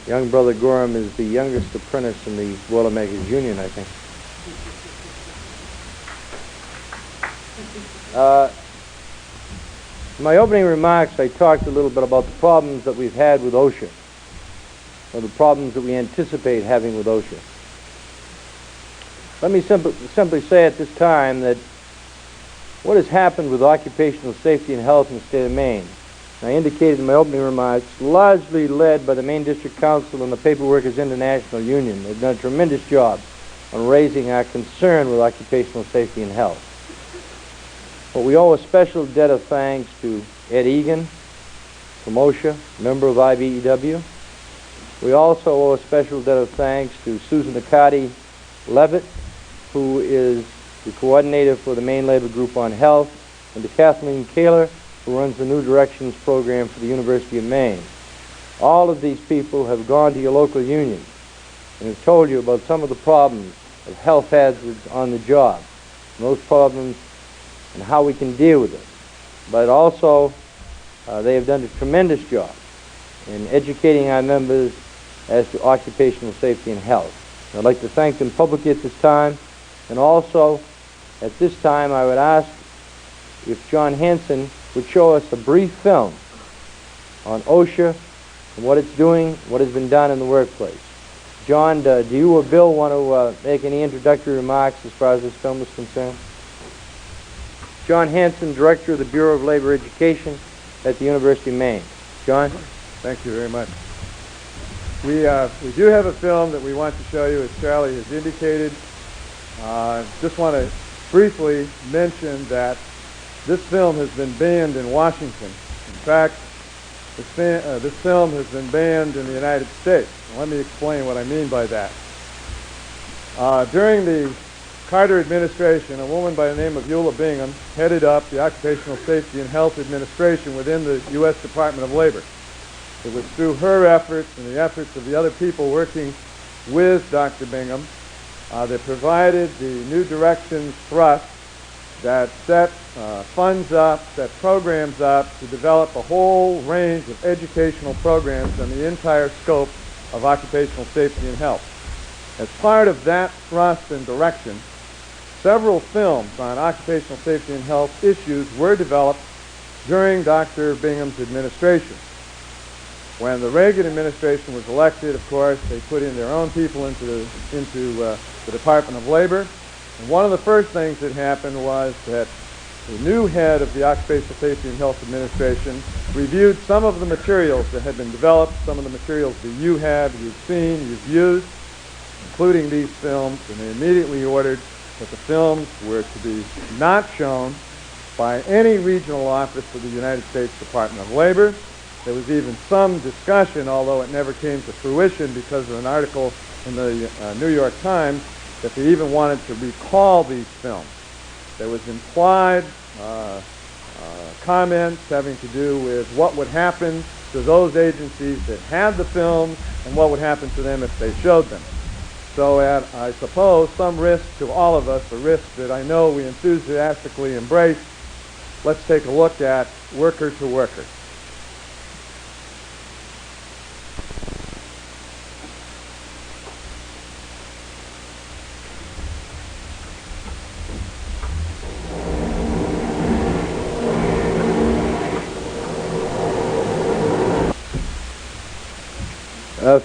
Young brother Gorham is the youngest apprentice in the Boilermakers Union, I think. In my opening remarks, I talked a little bit about the problems that we've had with OSHA, or the problems that we anticipate having with OSHA. Let me simply say at this time that what has happened with occupational safety and health in the state of Maine, I indicated in my opening remarks, largely led by the Maine District Council and the Paperworkers International Union. They've done a tremendous job on raising our concern with occupational safety and health. But we owe a special debt of thanks to Ed Egan from OSHA, member of IBEW. We also owe a special debt of thanks to Susan Accardi-Levitt, who is the coordinator for the Maine Labor Group on Health, and to Kathleen Kaler, who runs the New Directions program for the University of Maine. All of these people have gone to your local union and have told you about some of the problems of health hazards on the job, and those problems and how we can deal with them. But also, they have done a tremendous job in educating our members as to occupational safety and health. And I'd like to thank them publicly at this time, and also at this time I would ask if John Hanson would show us a brief film on OSHA and what it's doing, what has been done in the workplace. John, do you or Bill want to make any introductory remarks as far as this film is concerned? John Hanson, Director of the Bureau of Labor Education at the University of Maine. John? Thank you very much. We do have a film that we want to show you, as Charlie has indicated. Just want to briefly mention that this film has been banned in Washington. In fact, this film has been banned in the United States. Let me explain what I mean by that. During the Carter administration, a woman by the name of Eula Bingham headed up the Occupational Safety and Health Administration within the U.S. Department of Labor. It was through her efforts and the efforts of the other people working with Dr. Bingham that provided the New Directions thrust that set funds up, set programs up to develop a whole range of educational programs on the entire scope of occupational safety and health. As part of that thrust and direction, several films on occupational safety and health issues were developed during Dr. Bingham's administration. When the Reagan administration was elected, of course, they put in their own people into the Department of Labor. And one of the first things that happened was that the new head of the Occupational Safety and Health Administration reviewed some of the materials that had been developed, some of the materials that you've seen, you've used, including these films, and they immediately ordered that the films were to be not shown by any regional office of the United States Department of Labor. There was even some discussion, although it never came to fruition because of an article in the New York Times, that they even wanted to recall these films. There was implied comments having to do with what would happen to those agencies that had the films and what would happen to them if they showed them. So at, I suppose, some risk to all of us, a risk that I know we enthusiastically embrace, let's take a look at Worker to Worker.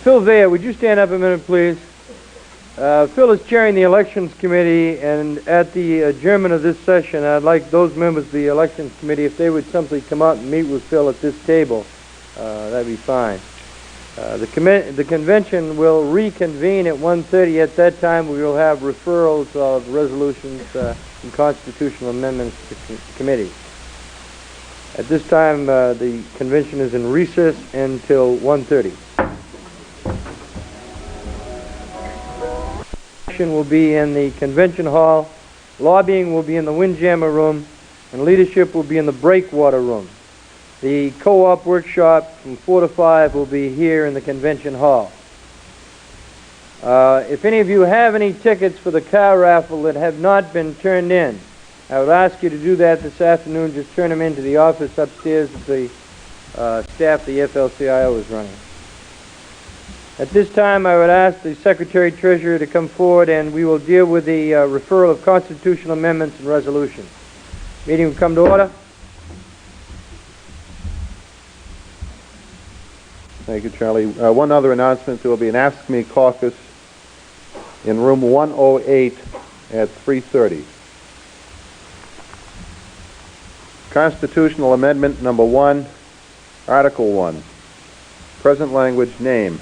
Phil Vea, would you stand up a minute, please? Phil is chairing the Elections Committee, and at the adjournment of this session, I'd like those members of the Elections Committee, if they would simply come out and meet with Phil at this table, that'd be fine. The convention will reconvene at 1:30. At that time, we will have referrals of resolutions and constitutional amendments to committee. At this time, the convention is in recess until 1:30. Will be in the convention hall, lobbying will be in the Windjammer room, and leadership will be in the breakwater room. The co-op workshop from 4 to 5 will be here in the convention hall. If any of you have any tickets for the car raffle that have not been turned in, I would ask you to do that this afternoon. Just turn them into the office upstairs that the staff, the AFL-CIO, is running. At this time, I would ask the Secretary-Treasurer to come forward, and we will deal with the referral of constitutional amendments and resolutions. Meeting will come to order. Thank you, Charlie. One other announcement. There will be an Ask Me caucus in room 108 at 3:30. Constitutional Amendment Number 1, Article 1. Present language, name.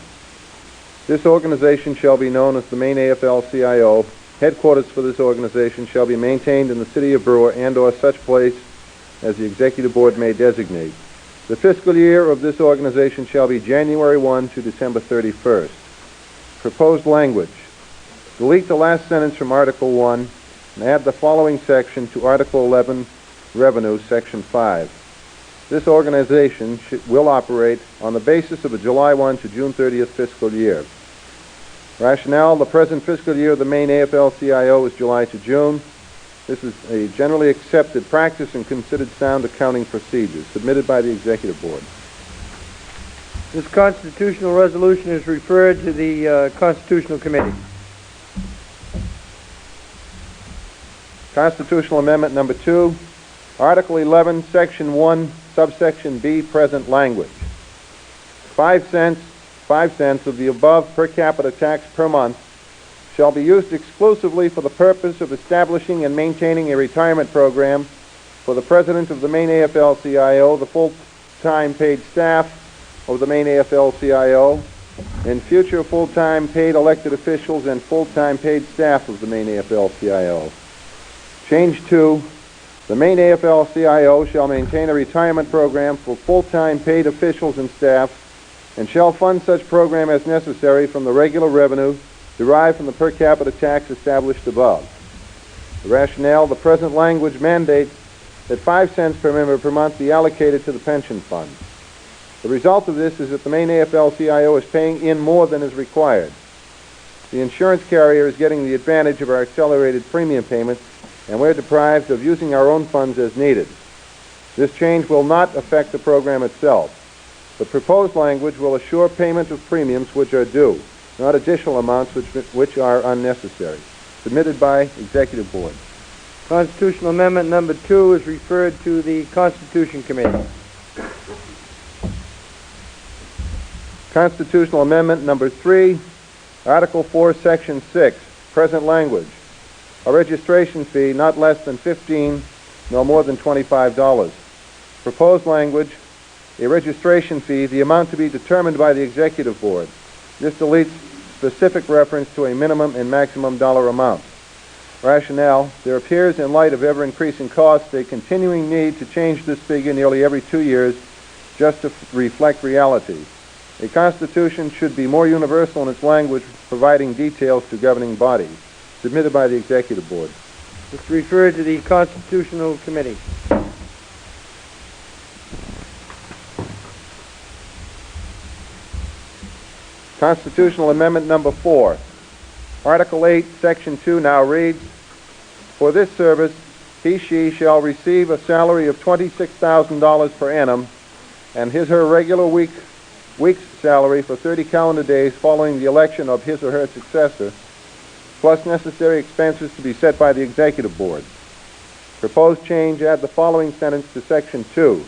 This organization shall be known as the Maine AFL-CIO. Headquarters for this organization shall be maintained in the city of Brewer and/or such place as the Executive Board may designate. The fiscal year of this organization shall be January 1 to December 31st. Proposed language. Delete the last sentence from Article 1 and add the following section to Article 11, Revenue, Section 5. This organization will operate on the basis of a July 1 to June 30th fiscal year. Rationale, the present fiscal year of the Maine AFL-CIO is July to June. This is a generally accepted practice and considered sound accounting procedures, submitted by the Executive Board. This constitutional resolution is referred to the Constitutional Committee. Constitutional Amendment Number 2, Article 11, Section 1, Subsection B, present language. 5 cents of the above per capita tax per month shall be used exclusively for the purpose of establishing and maintaining a retirement program for the President of the Maine AFL-CIO, the full-time paid staff of the Maine AFL-CIO, and future full-time paid elected officials and full-time paid staff of the Maine AFL-CIO. Change 2. The Maine AFL-CIO shall maintain a retirement program for full-time paid officials and staff and shall fund such program as necessary from the regular revenue derived from the per capita tax established above. The rationale, the present language mandates that 5 cents per member per month be allocated to the pension fund. The result of this is that the Maine AFL-CIO is paying in more than is required. The insurance carrier is getting the advantage of our accelerated premium payments, and we're deprived of using our own funds as needed. This change will not affect the program itself. The proposed language will assure payment of premiums which are due, not additional amounts which are unnecessary. Submitted by Executive Board. Constitutional Amendment Number 2 is referred to the Constitution Committee. Constitutional Amendment Number 3, Article 4, Section 6, present language. A registration fee not less than $15, no more than $25. Proposed language, a registration fee, the amount to be determined by the Executive Board. This deletes specific reference to a minimum and maximum dollar amount. Rationale, there appears in light of ever-increasing costs a continuing need to change this figure nearly every 2 years just to reflect reality. A constitution should be more universal in its language, providing details to governing bodies. Submitted by the Executive Board. It's referred to the Constitutional Committee. Constitutional Amendment Number 4. Article 8, Section 2 now reads, for this service, he/she shall receive a salary of $26,000 per annum and his/her regular week's salary for 30 calendar days following the election of his or her successor, plus necessary expenses to be set by the Executive Board. Proposed change, add the following sentence to Section 2.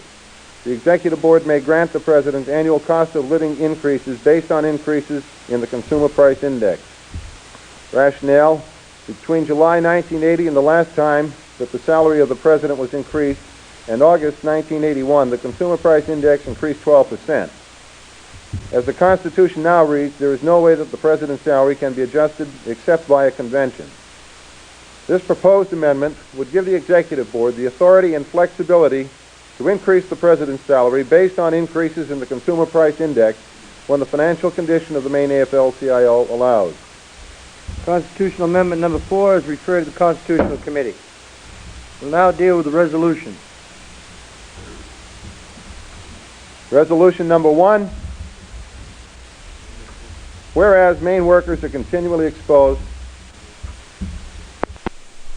The Executive Board may grant the President annual cost of living increases based on increases in the Consumer Price Index. Rationale, between July 1980 and the last time that the salary of the President was increased and August 1981, the Consumer Price Index increased 12%. As the Constitution now reads, there is no way that the President's salary can be adjusted except by a convention. This proposed amendment would give the Executive Board the authority and flexibility to increase the President's salary based on increases in the Consumer Price Index when the financial condition of the Maine AFL-CIO allows. Constitutional Amendment Number 4 is referred to the Constitutional Committee. We'll now deal with the resolution. Resolution Number 1. Whereas Maine workers are continually exposed